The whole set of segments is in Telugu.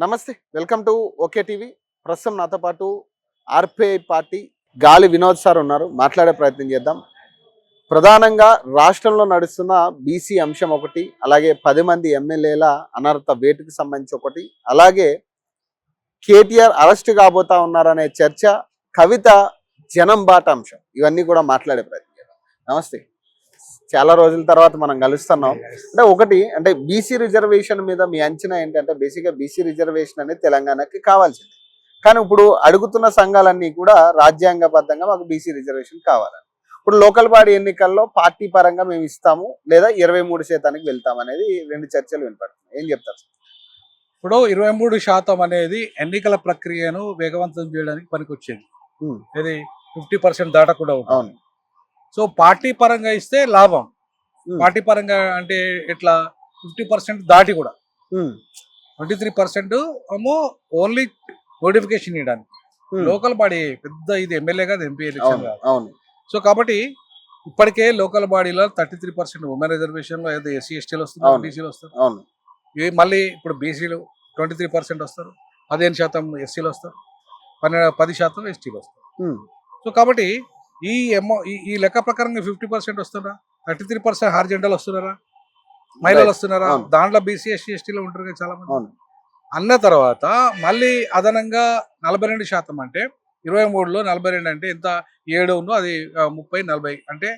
నమస్తే, వెల్కమ్ టు ఓకే టీవీ. ప్రస్తుతం నాతో పాటు ఆర్పిఐ పార్టీ గాలి వినోద్ సార్ ఉన్నారు. మాట్లాడే ప్రయత్నం చేద్దాం. ప్రధానంగా రాష్ట్రంలో నడుస్తున్న బీసీ అంశం ఒకటి, అలాగే 10 మంది ఎమ్మెల్యేల అనర్హత వేటుకు సంబంధించి ఒకటి, అలాగే కేటీఆర్ అరెస్ట్ కాబోతా ఉన్నారనే చర్చ, కవిత జనం బాట అంశం, ఇవన్నీ కూడా మాట్లాడే ప్రయత్నం చేద్దాం. నమస్తే, చాలా రోజుల తర్వాత మనం కలుస్తున్నాం. అంటే ఒకటి అంటే బీసీ రిజర్వేషన్ మీద మీ అంచనా ఏంటంటే, బేసిక్గా బీసీ రిజర్వేషన్ అనేది తెలంగాణకి కావాల్సింది, కానీ ఇప్పుడు అడుగుతున్న సంఘాలన్నీ కూడా రాజ్యాంగబద్ధంగా మాకు బీసీ రిజర్వేషన్ కావాలని. ఇప్పుడు లోకల్ బాడీ ఎన్నికల్లో పార్టీ పరంగా మేము ఇస్తాము లేదా 23% వెళ్తాం అనేది రెండు చర్చలు వినపడుతున్నాయి. ఏం చెప్తారు? ఇప్పుడు 23% అనేది ఎన్నికల ప్రక్రియను వేగవంతం చేయడానికి పనికొచ్చేది. ఇది 50% దాటకుండా ఉంటుంది. అవును. సో పార్టీ పరంగా ఇస్తే లాభం. పార్టీ పరంగా అంటే ఎట్లా 50% దాటి కూడా 23% ఏమో ఓన్లీ నోటిఫికేషన్ ఇవ్వడానికి. లోకల్ బాడీ పెద్ద ఇది ఎమ్మెల్యే కాదు, ఎంపీ ఎలక్షన్ కాదు. అవును. సో కాబట్టి ఇప్పటికే లోకల్ బాడీలో 33% ఉమెన్ రిజర్వేషన్ లో ఏదో ఎస్సీ ఎస్టీలు వస్తున్నారు, బీసీలు వస్తారు. అవును. ఇవి మళ్ళీ ఇప్పుడు బీసీలు 23% వస్తారు, 15% ఎస్సీలు వస్తారు, 10% ఎస్టీలు వస్తారు. సో కాబట్టి ఈ లెక్క ప్రకారంగా 50% వస్తున్నారా, 33% హార్జెంటల్ వస్తున్నారా, మహిళలు వస్తున్నారా, దాంట్లో బీసీ ఎస్సీ ఎస్టీలో ఉంటారు కదా చాలా మంది. అన్న తర్వాత మళ్ళీ అదనంగా 42% అంటే 23లో 42 అంటే ఎంత 7 అది 30 40 అంటే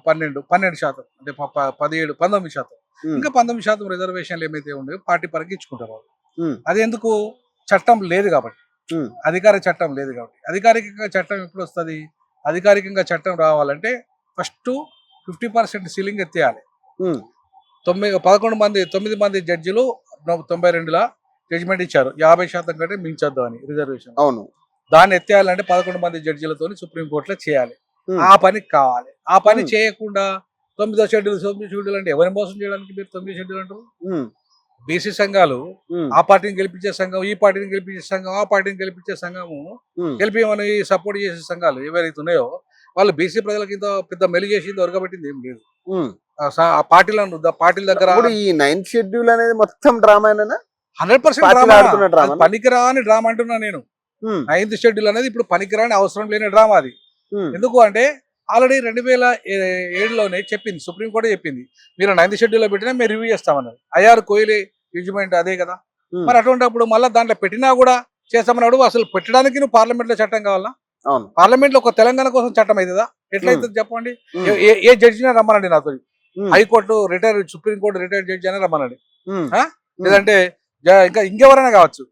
12% అంటే 17 19%. ఇంకా 19% రిజర్వేషన్లు ఏమైతే ఉన్నాయో పార్టీ పరంగా ఇచ్చుకుంటారు వాళ్ళు. అది ఎందుకు? చట్టం లేదు కాబట్టి, అధికార చట్టం లేదు కాబట్టి. అధికారికంగా చట్టం ఎప్పుడు వస్తుంది? అధికారికంగా చట్టం రావాలంటే ఫస్ట్ 50% సీలింగ్ ఎత్తేయాలి. 9 మంది జడ్జిలు 92లా జడ్జిమెంట్ ఇచ్చారు 50% కంటే మించొద్దు అని రిజర్వేషన్. అవును. దాన్ని ఎత్తేయాలంటే 11 మంది జడ్జిలతో సుప్రీంకోర్టులో చేయాలి. ఆ పని కావాలి. ఆ పని చేయకుండా 9వ షెడ్యూల్ అంటే ఎవరిని మోసం చేయడానికి మీరు 9వ షెడ్యూల్ అంటారు? బీసీ సంఘాలు ఆ పార్టీని గెలిపించే సంఘం, ఈ పార్టీని గెలిపించే సంఘం, ఆ పార్టీని గెలిపించే సంఘము, గెలిపిమని సపోర్ట్ చేసే సంఘాలు ఎవరైతే ఉన్నాయో వాళ్ళు బీసీ ప్రజలకి ఇంత పెద్ద మెలి చేసింది ఒరగబెట్టింది ఏం లేదు. ఆ పార్టీల దగ్గర ఈ 9th షెడ్యూల్ అనేది మొత్తం డ్రామానేనా? 100% పనికిరాని డ్రామా అంటున్నా నేను. 9th షెడ్యూల్ అనేది ఇప్పుడు పనికిరాని అవసరం లేని డ్రామా అది. ఎందుకు అంటే ఆల్రెడీ 2007లోనే చెప్పింది, సుప్రీంకోర్టు చెప్పింది, మీరు 9th షెడ్యూల్లో పెట్టినా మేము రివ్యూ చేస్తామన్నారు. ఐఆర్ కోహ్లీ జడ్జిమెంట్ అదే కదా. మరి అటువంటిప్పుడు మళ్ళీ దాంట్లో పెట్టినా కూడా చేస్తామన్నాడు. అసలు పెట్టడానికి నువ్వు పార్లమెంట్ లో చట్టం కావాలా? పార్లమెంట్ లో ఒక తెలంగాణ కోసం చట్టం అవుతుందా? ఎట్లయితుంది చెప్పండి? ఏ జడ్జినా రమ్మనండి నాతో, high court retired, supreme court retired judge అయినా రమ్మనండి, లేదంటే ఇంకా ఇంకెవరైనా కావచ్చు,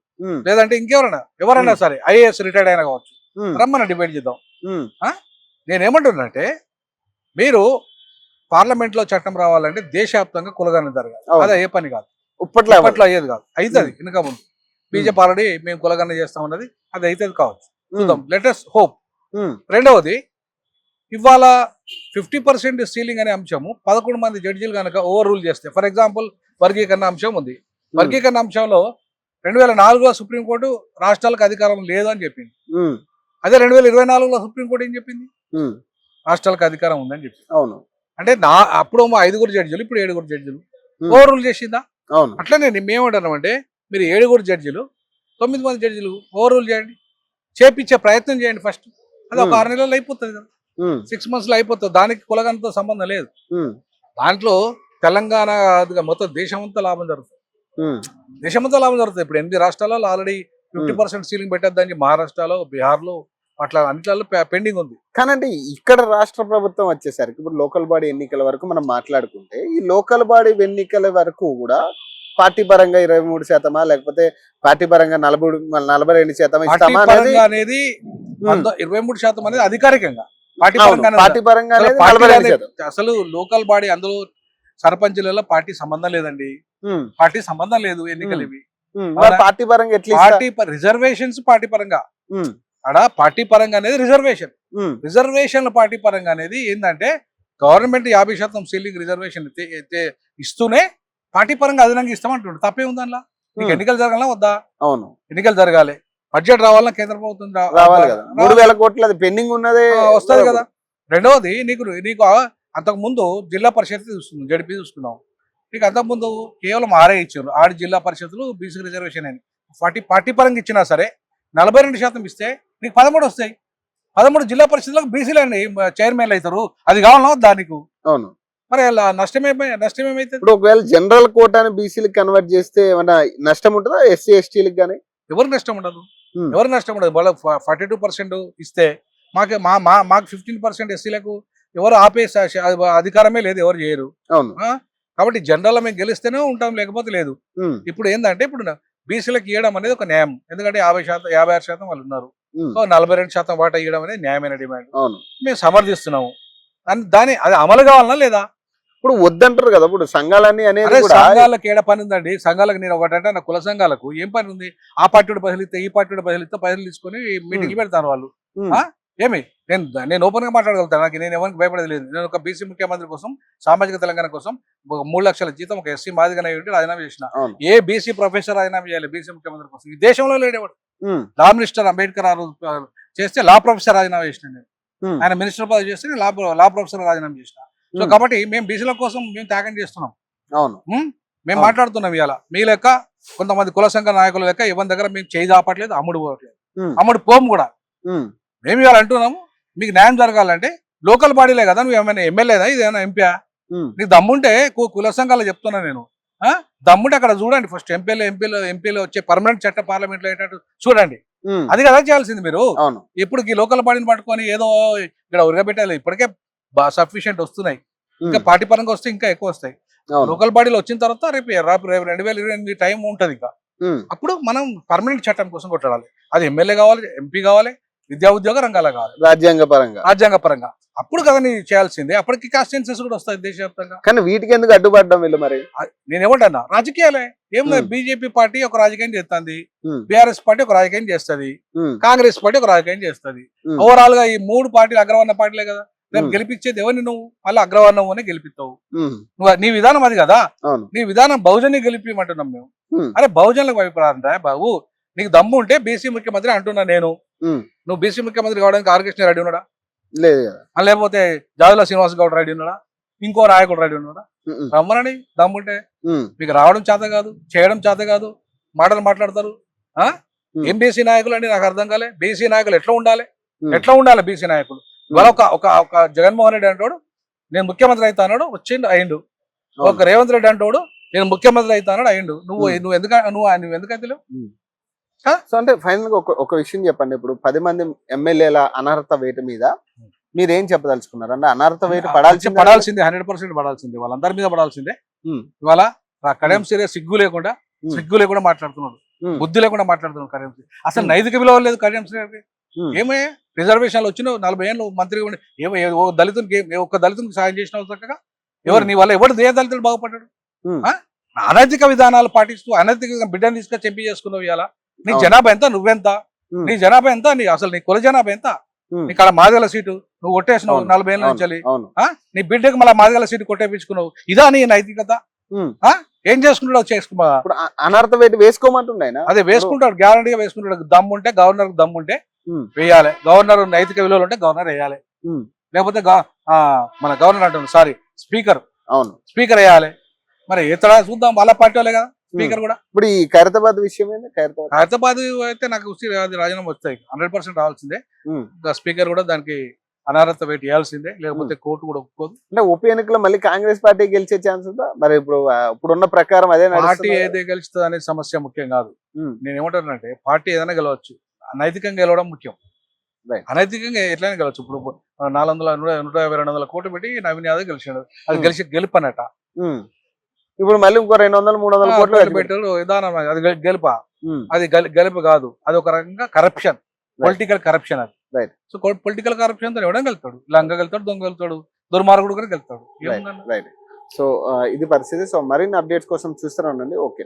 లేదంటే ఎవరైనా సరే ఐఏఎస్ రిటైర్డ్ అయినా కావచ్చు, రమ్మని డిబేట్ చేద్దాం. నేనేమంటున్నానంటే మీరు పార్లమెంట్ లో చట్టం రావాలంటే దేశవ్యాప్తంగా కులగణన జరగాలి. అదే ఏ పని కాదు, ఇప్పట్లో అయ్యేది కాదు. అవుతుంది వెనుక ముందు. బీజేపీ ఆల్రెడీ మేము కులగణన చేస్తామన్నది, అది అవుతుంది కావచ్చు, చూద్దాం, లెటెస్ట్ హోప్. రెండవది, ఇవాళ 50% సీలింగ్ అనే అంశము 11 మంది జడ్జీలు కనుక ఓవర్ రూల్ చేస్తే, ఫర్ ఎగ్జాంపుల్ వర్గీకరణ అంశం ఉంది. వర్గీకరణ అంశంలో 2004లో సుప్రీంకోర్టు రాష్ట్రాలకు అధికారం లేదు అని చెప్పింది. అదే 2024లో సుప్రీంకోర్టు ఏం చెప్పింది? రాష్ట్రాలకు అధికారం ఉందని చెప్పింది. అవును. అంటే అప్పుడు 5 జడ్జిలు, ఇప్పుడు 7 జడ్జిలు ఓవర్ రూల్ చేసిందా? అట్లనే మేమేమంటున్నాం అంటే, మీరు 7 జడ్జిలు 9 మంది జడ్జిలు ఓవర్ రూల్ చేయండి, చేపించే ప్రయత్నం చేయండి ఫస్ట్. అది ఒక 6 నెలల్లో అయిపోతుంది కదా, 6 months లో అయిపోతుంది. దానికి కులగణతో సంబంధం లేదు. దాంట్లో తెలంగాణ మొత్తం దేశమంతా లాభం జరుగుతుంది. దేశమంతా లాభం జరుగుతుంది. ఇప్పుడు 8 రాష్ట్రాలలో ఆల్రెడీ 50% సీలింగ్ పెట్టద్దని మహారాష్ట్రలో, బీహార్లో అట్లా అన్నిట్లలో పెండింగ్ ఉంది. కానండి ఇక్కడ రాష్ట్ర ప్రభుత్వం వచ్చేసరికి ఇప్పుడు లోకల్ బాడీ ఎన్నికల వరకు మనం మాట్లాడుకుంటే, ఈ లోకల్ బాడీ ఎన్నికల వరకు కూడా పార్టీ పరంగా 23% లేకపోతే పార్టీ పరంగా 42% అనేది 23% అనేది అధికారికంగా. పార్టీ పరంగా అసలు లోకల్ బాడీ అందులో సర్పంచులలో పార్టీ సంబంధం లేదండి. పార్టీ సంబంధం లేదు ఎన్నికలు ఇవి. పార్టీ పరంగా రిజర్వేషన్స్ పార్టీ పరంగా, అక్కడ పార్టీ పరంగా అనేది రిజర్వేషన్ల పార్టీ పరంగా అనేది ఏంటంటే, గవర్నమెంట్ 50% సీలింగ్ రిజర్వేషన్ ఇస్తూనే పార్టీ పరంగా అదనంగా ఇస్తామంటుండ్రు. తప్పే ఉంది అందులో. నీకు ఎన్నికలు జరగాలా వద్దా? అవును, ఎన్నికలు జరగాలి, బడ్జెట్ రావాలన్నా కేంద్ర ప్రభుత్వం రావాలి కదా, 3000 కోట్లు పెండింగ్ ఉన్నదే వస్తుంది కదా. రెండవది, నీకు అంతకు ముందు జిల్లా పరిషత్ చూస్తున్నాం, జడిపి చూసుకున్నాం. నీకు అంతకుముందు కేవలం 6 ఇచ్చారు. 6 జిల్లా పరిషత్తులు బీసీ రిజర్వేషన్ అని. పార్టీ పరంగా ఇచ్చినా సరే 42% ఇస్తే నీకు 13 వస్తాయి. 13 జిల్లా పరిషత్లకు బీసీలు చైర్మన్లు అవుతారు. అది కావాలన్నా వద్దా నీకు? అవును. మరి అలా నష్టం ఏమైతుంది? ఇప్పుడు ఒకవేళ జనరల్ కోటాని బీసీలకు కన్వర్ట్ చేస్తే ఏమన్నా నష్టం ఉంటుందా ఎస్సీ ఎస్టీలకు కానీ? ఎవరికి నష్టం ఉండదు. ఎవరికి నష్టం ఉండదు. వాళ్ళ 42% ఇస్తే మాకు 15% ఎస్సీలకు ఎవరు ఆపే అధికారమే లేదు, ఎవరు చేయరు. అవును. కాబట్టి జనరల్ మేము గెలిస్తేనే ఉంటాం, లేకపోతే లేదు. ఇప్పుడు ఏంటంటే ఇప్పుడు బీసీలకు ఇవ్వడం అనేది ఒక న్యాయం. ఎందుకంటే 56% వాళ్ళు ఉన్నారు. సో 42% వాటా ఇవ్వడం అనేది న్యాయమైన డిమాండ్. మేము సమర్థిస్తున్నాము. దాని అది అమలు కావాలన్నా లేదా? ఇప్పుడు వద్దంటారు కదా ఇప్పుడు సంఘాలన్నీ అనేది. సంఘాలకు ఏడ పని ఉందండి? సంఘాలకు నేను ఒకటంటే నా కుల సంఘాలకు ఏం పని ఉంది? ఆ పార్టీ బదిలీ ఇస్తే ఈ పార్టీ బదిలీ ఇస్తే పైసలు తీసుకొని మీటింగ్లు పెడతాను వాళ్ళు. ఏమి నేను ఓపెన్ గా మాట్లాడగలుగుతాను. నాకు నేను ఎవరికి భయపడేది లేదు. నేను ఒక బీసీ ముఖ్యమంత్రి కోసం, సామాజిక తెలంగాణ కోసం 3 లక్షల జీతం ఒక ఎస్సీ మాదిగనే ఉండి రాజీనామా చేసిన. ఏ బీసీ ప్రొఫెసర్ రాజీనామా చేయాలి బీసీ ముఖ్యమంత్రి కోసం? ఈ దేశంలో లేడేవాడు. లా మినిస్టర్ అంబేద్కర్ చేస్తే లా ప్రొఫెసర్ రాజీనామా చేసిన నేను. ఆయన మినిస్టర్ పదవి చేస్తే నేను లా ప్రొఫెసర్ రాజీనామా చేసిన. సో కాబట్టి మేము బీసీల కోసం మేము త్యాగం చేస్తున్నాం. అవును. మేము మాట్లాడుతున్నాం. ఇవాళ మీ లెక్క కొంతమంది కుల సంఘ నాయకుల లెక్క ఎవరి దగ్గర మేము చేయి దాపట్లేదు, అమ్ముడు పోవట్లేదు, అమ్ముడు పోము కూడా. మేము ఇవాళ అంటున్నాము మీకు న్యాయం జరగాలంటే లోకల్ బాడీలే కదా, నువ్వు ఏమైనా ఎమ్మెల్యేదా, ఇదేమైనా ఎంపీయా? నీకు దమ్ముంటే కుల సంఘాలు చెప్తున్నా నేను. దమ్ముంటే అక్కడ చూడండి, ఫస్ట్ ఎంపీలు వచ్చే పర్మనెంట్ చట్ట పార్లమెంట్ లో అయ్యేటట్టు చూడండి. అది కదా చేయాల్సింది మీరు. ఇప్పుడు ఈ లోకల్ బాడీని పట్టుకొని ఏదో ఇక్కడ ఉరగబెట్టాలి. ఇప్పటికే సఫిషియెంట్ వస్తున్నాయి, ఇంకా పార్టీ పరంగా వస్తే ఇంకా ఎక్కువ వస్తాయి. లోకల్ బాడీలో వచ్చిన తర్వాత రేపు 2028 టైం ఉంటది. ఇంకా అప్పుడు మనం పర్మనెంట్ చట్టం కోసం కొట్టాలి. అది ఎమ్మెల్యే కావాలి, ఎంపీ కావాలి, విద్యా ఉద్యోగ రంగాల కావాలి, రాజ్యాంగ పరంగా. అప్పుడు కదా నీ చేయాల్సిందే. అప్పటికి కాన్స్టిట్యున్సీస్ కూడా వస్తాయి దేశవ్యాప్తంగా. కానీ వీటికి ఎందుకు అడ్డుపడ్డం వీళ్ళు? మరి నేనేమంటున్నా, రాజకీయాలే. ఏం లేదు, బీజేపీ పార్టీ ఒక రాజకీయం చేస్తుంది, బీఆర్ఎస్ పార్టీ ఒక రాజకీయం చేస్తుంది, కాంగ్రెస్ పార్టీ ఒక రాజకీయం చేస్తుంది. ఓవరాల్ గా ఈ 3 పార్టీలు అగ్రవర్ణ పార్టీలే కదా. రేపు గెలిపించేది ఎవరిని? నువ్వు మళ్ళీ అగ్రవర్ణం అనే గెలిపిస్తావు. నువ్వు నీ విధానం అది కదా. నీ విధానం బహుజన్ని గెలిపిమంటున్నాం మేము. అరే బహుజనులకు భయపడాలంటే బాబు, నీకు దమ్ము ఉంటే బీసీ ముఖ్యమంత్రి అంటున్నా నేను. నువ్వు బీసీ ముఖ్యమంత్రి కావడానికి ఆర్కృష్ణ రెడ్డి ఉన్నాడా? లేకపోతే జాజుల శ్రీనివాస్ గౌడ్ రెడ్డి ఉన్నాడా? ఇంకో నాయకుడు రెడ్డి ఉన్నాడా? రమ్మనండి దమ్ముంటే. మీకు రావడం చేత కాదు, చేయడం చేత కాదు, మాటలు మాట్లాడతారు. ఏం బీసీ నాయకులు అండి? నాకు అర్థం కాలే. బీసీ నాయకులు ఎట్లా ఉండాలి బీసీ నాయకులు? ఇవాళ ఒక జగన్మోహన్ రెడ్డి అంటాడు నేను ముఖ్యమంత్రి అవుతా అన్నాడు, వచ్చిండు అయిండు. ఒక రేవంత్ రెడ్డి అంటాడు నేను ముఖ్యమంత్రి అవుతా అన్నాడు, అయిండు. నువ్వు ఎందుకైతే లేవు? సో అంటే ఫైనల్ గా ఒక విషయం చెప్పండి. ఇప్పుడు 10 మంది ఎమ్మెల్యేల అనర్హత వేటు మీద మీరేం చెప్పదలుచుకున్నారు? అంటే అనర్హత వేటు పడాల్సిందే, 100% పడాల్సిందే, వాళ్ళందరి మీద పడాల్సిందే. ఇవాళ కడియం శ్రీ సిగ్గు లేకుండా మాట్లాడుతున్నాడు, బుద్ధి లేకుండా మాట్లాడుతున్నాడు కడియం శ్రీ. అసలు నైతిక విలువ లేదు కడియం శ్రీ. ఏమే రిజర్వేషన్లు వచ్చిన 40 ఏళ్ళు మంత్రిగా ఉండి ఒక్క దళితునికి సాయం చేసిన చక్కగా నీ వల్ల ఏ దళితుడు బాగుపడ్డాడు? అనైతిక విధానాలు పాటిస్తూ అనైతిక బిడ్డను తీసుకొని ఎంపీ చేసుకున్నావు. ఇవాళ నీ జనాభా ఎంత, నువ్వెంత, నీ జనాభా ఎంత, అసలు నీ కుల జనాభా ఎంత? నీకు అలా మాదిగల సీటు నువ్వు కొట్టేసినావు 40 ఏళ్ళ నుంచి. నీ బిడ్డకి మళ్ళీ మాదిగల సీటు కొట్టేపించుకున్నావు. ఇదా నీ నైతికత? ఏం చేసుకుంటాడు? చేసుకున్నా అనర్హత వేటు వేసుకోమంటుండే. అదే వేసుకుంటాడు, గ్యారంటీగా వేసుకుంటాడు. దమ్ముంటే గవర్నర్ దమ్ముంటే వేయాలి. గవర్నర్ నైతిక విలువలు ఉంటే గవర్నర్ వేయాలి. లేకపోతే మన గవర్నర్ అంటున్నాడు స్పీకర్ వేయాలి. మరి ఇతర చూద్దాం, వాళ్ళ పార్టీ వాళ్ళే కదా స్పీకర్ కూడా. ఇప్పుడు ఈ ఖైరతాబాద్ విషయం ఖైరతాబాద్ అయితే నాకు రాజీనామా వస్తాయి, 100% రావాల్సిందే. స్పీకర్ కూడా దానికి అనర్హత వేటు వేయాల్సిందే, లేకపోతే కోర్టు కూడా ఒప్పుకోదు. అంటే ఉప ఎన్నికలో మళ్ళీ కాంగ్రెస్ పార్టీ గెలిచే ఛాన్స్ ఉందా? మరి ఇప్పుడున్న ప్రకారం అదే పార్టీ ఏదే గెలుస్తుంది అనే సమస్య ముఖ్యం కాదు. నేను ఏమంటానంటే పార్టీ ఏదైనా గెలవచ్చు, నైతికంగా గెలవడం ముఖ్యం. అనైతికంగా ఎట్లయినా గెలవచ్చు. ఇప్పుడు 150-200 కోట్లు పెట్టి నవీన్ యాదవ్ గెలిచాడు, అది గెలుపు అన్నట. ఇప్పుడు మళ్ళీ ఇంకో 200-300 కోట్లు పెట్టారు విధానం, అది గెలుపా? అది గెలుపు కాదు, అది ఒక రకంగా కరప్షన్, పొలిటికల్ కరప్షన్ అది. సో పొలిటికల్ కరప్షన్ తో ఎవడం గెలుతాడు, లంగ గెలుతాడు, దొంగ గెలుతాడు, దుర్మార్గుడు కూడా గెలుతాడు. సో ఇది పరిస్థితి. సో మరిన్ని అప్డేట్స్ కోసం చూస్తూనే ఉండండి. ఓకే.